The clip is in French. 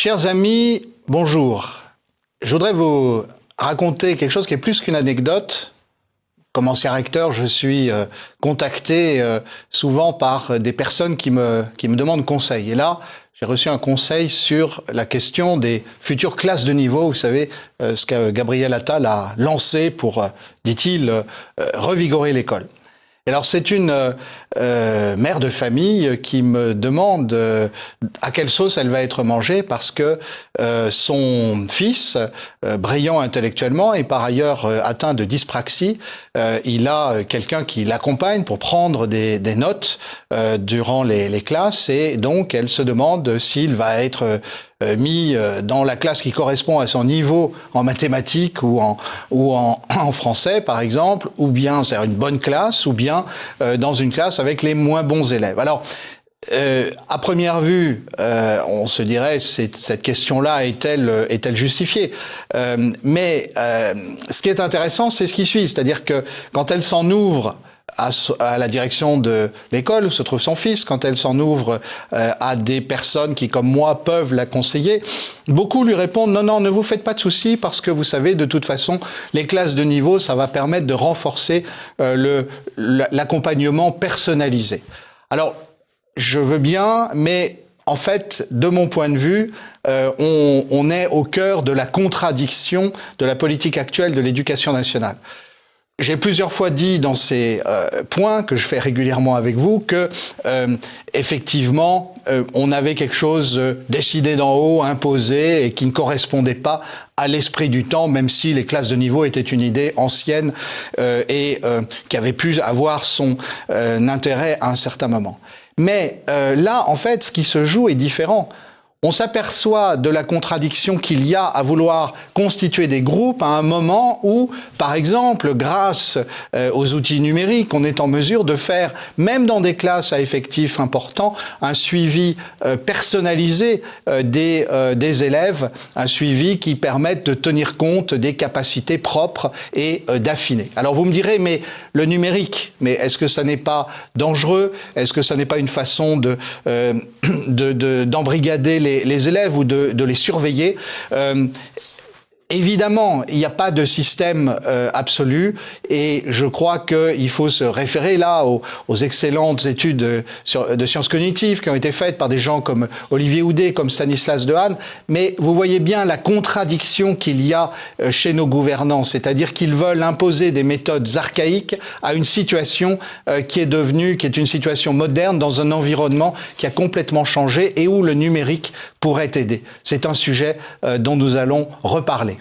Chers amis, bonjour. Je voudrais vous raconter quelque chose qui est plus qu'une anecdote. Comme ancien recteur, je suis contacté souvent par des personnes qui me demandent conseil. Et là, j'ai reçu un conseil sur la question des futures classes de niveau. Vous savez, ce que Gabriel Attal a lancé pour, dit-il, revigorer l'école. Et alors, c'est une mère de famille qui me demande à quelle sauce elle va être mangée parce que son fils, brillant intellectuellement et par ailleurs atteint de dyspraxie, il a quelqu'un qui l'accompagne pour prendre des notes durant les classes et donc elle se demande s'il va être mis dans la classe qui correspond à son niveau en mathématiques ou en français, par exemple, ou bien c'est une bonne classe, ou bien dans une classe avec les moins bons élèves. Alors, à première vue, on se dirait cette question-là est-elle justifiée, mais ce qui est intéressant, c'est ce qui suit, c'est-à-dire que quand elle s'en ouvre à la direction de l'école où se trouve son fils, quand elle s'en ouvre à des personnes qui, comme moi, peuvent la conseiller, beaucoup lui répondent « Non, ne vous faites pas de soucis parce que vous savez, de toute façon, les classes de niveau, ça va permettre de renforcer l'accompagnement personnalisé. » Alors, je veux bien, mais en fait, de mon point de vue, on est au cœur de la contradiction de la politique actuelle de l'éducation nationale. J'ai plusieurs fois dit dans ces points que je fais régulièrement avec vous que effectivement on avait quelque chose décidé d'en haut, imposé et qui ne correspondait pas à l'esprit du temps, même si les classes de niveau étaient une idée ancienne et qui avait pu avoir son intérêt à un certain moment. Mais là, en fait, ce qui se joue est différent. On s'aperçoit de la contradiction qu'il y a à vouloir constituer des groupes à un moment où, par exemple, grâce aux outils numériques, on est en mesure de faire, même dans des classes à effectifs importants, un suivi personnalisé des élèves, un suivi qui permette de tenir compte des capacités propres et d'affiner. Alors vous me direz, mais le numérique, mais est-ce que ça n'est pas dangereux? Est-ce que ça n'est pas une façon d'embrigader les élèves ou de les surveiller? Évidemment, il n'y a pas de système absolu et je crois qu'il faut se référer là aux excellentes études de sciences cognitives qui ont été faites par des gens comme Olivier Houdet, comme Stanislas Dehaene, mais vous voyez bien la contradiction qu'il y a chez nos gouvernants, c'est-à-dire qu'ils veulent imposer des méthodes archaïques à une situation qui est une situation moderne dans un environnement qui a complètement changé et où le numérique pourrait aider. C'est un sujet dont nous allons reparler.